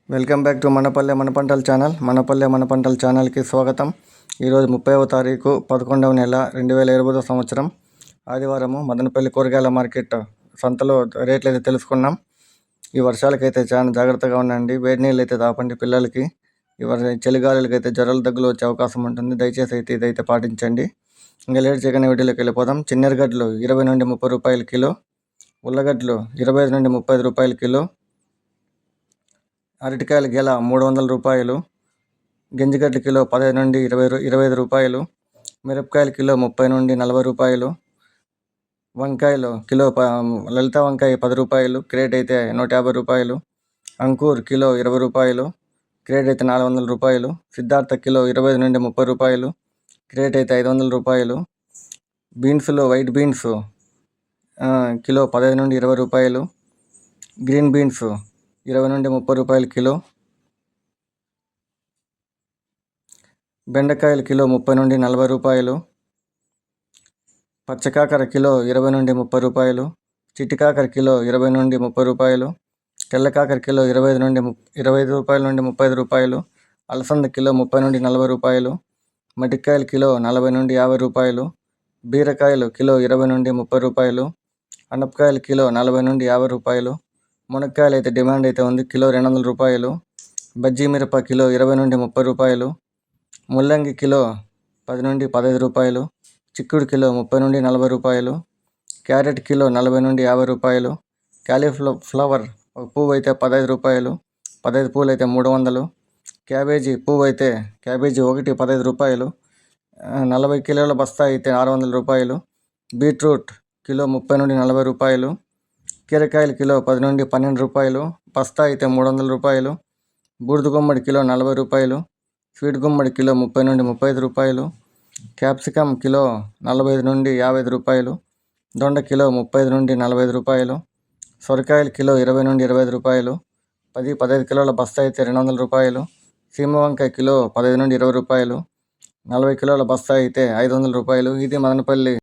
Welcome back to మనపల్లె మన పంటల channel. మనపల్లె మన పంటల ఛానల్కి స్వాగతం. ఈరోజు 30వ తారీఖు 11వ నెల 2020 సంవత్సరం ఆదివారము మదనపల్లి కూరగాయల మార్కెట్ సంతలో రేట్లు అయితే తెలుసుకున్నాం. ఈ వర్షాలకైతే చాలా జాగ్రత్తగా ఉండండి. వేడి నీళ్ళు అయితే తాపండి పిల్లలకి. చలిగాలులకైతే జ్వరాలు దగ్గులు వచ్చే అవకాశం ఉంటుంది. దయచేసి అయితే ఇదైతే పాటించండి. ఇంకా లేట్ చేయగానే వీడియోలోకి వెళ్ళిపోదాం. చిన్నెరగడ్డలు 20 నుండి 30 రూపాయలు కిలో, ఉల్లగడ్డలు 25 నుండి 30 రూపాయలు కిలో, అరటికాయల గెల 300 రూపాయలు, గింజగడ్డల కిలో 15 నుండి 25 రూపాయలు, మిరపకాయల కిలో 30 నుండి 40 రూపాయలు, వంకాయలు కిలో లలిత వంకాయ 10 రూపాయలు, క్రేట్ అయితే 150 రూపాయలు, అంకూర్ కిలో 20 రూపాయలు, క్రేట్ అయితే 400 రూపాయలు, సిద్ధార్థ కిలో 25 నుండి 30 రూపాయలు, క్రేట్ అయితే 500 రూపాయలు, బీన్స్లో వైట్ బీన్స్ కిలో 15 నుండి 20 రూపాయలు, గ్రీన్ బీన్స్ 20 నుండి 30 రూపాయలు కిలో, బెండకాయలు కిలో 30 నుండి 40 రూపాయలు, పచ్చకాకర కిలో 20 నుండి 30 రూపాయలు, చిట్టికాకర కిలో 20 నుండి 30 రూపాయలు, తెల్లకాకర కిలో 25 రూపాయల నుండి 35 రూపాయలు, అలసంద కిలో 30 నుండి 40 రూపాయలు, మటికాయలు కిలో 40 నుండి 50 రూపాయలు, బీరకాయలు కిలో 20 నుండి 30 రూపాయలు, అనపకాయలు కిలో 40 నుండి 50 రూపాయలు, మునక్కాయలు అయితే డిమాండ్ అయితే ఉంది, కిలో 200 రూపాయలు, బజ్జీ మిరప కిలో 20 నుండి 30 రూపాయలు, ముల్లంగి కిలో 10 నుండి 15 రూపాయలు, చిక్కుడు కిలో 30 నుండి 40 రూపాయలు, క్యారెట్ కిలో 40 నుండి 50 రూపాయలు, క్యాలీఫ్లవర్ ఒక పువ్వు అయితే 15 రూపాయలు, 15 పువ్వులు అయితే 300, క్యాబేజీ పువ్వు అయితే క్యాబేజీ ఒకటి 15 రూపాయలు, 40 కిలోల బస్తా అయితే 600 రూపాయలు, బీట్రూట్ కిలో 30 నుండి 40 రూపాయలు, కీరకాయలు కిలో 10 నుండి 12 రూపాయలు, బస్తా అయితే 300 రూపాయలు, బూడిద గుమ్మడి కిలో 40 రూపాయలు, స్వీట్ గుమ్మడి కిలో 30 నుండి 35 రూపాయలు, క్యాప్సికమ్ కిలో 45 నుండి 55 రూపాయలు, దొండ కిలో 35 నుండి 45 రూపాయలు, సొరకాయలు కిలో 20 నుండి 25 రూపాయలు, 15 కిలోల బస్తా అయితే 200 రూపాయలు, సీమ వంకాయ కిలో 15 నుండి 20 రూపాయలు, 40 కిలోల బస్తా అయితే 500 రూపాయలు. ఇది మదనపల్లి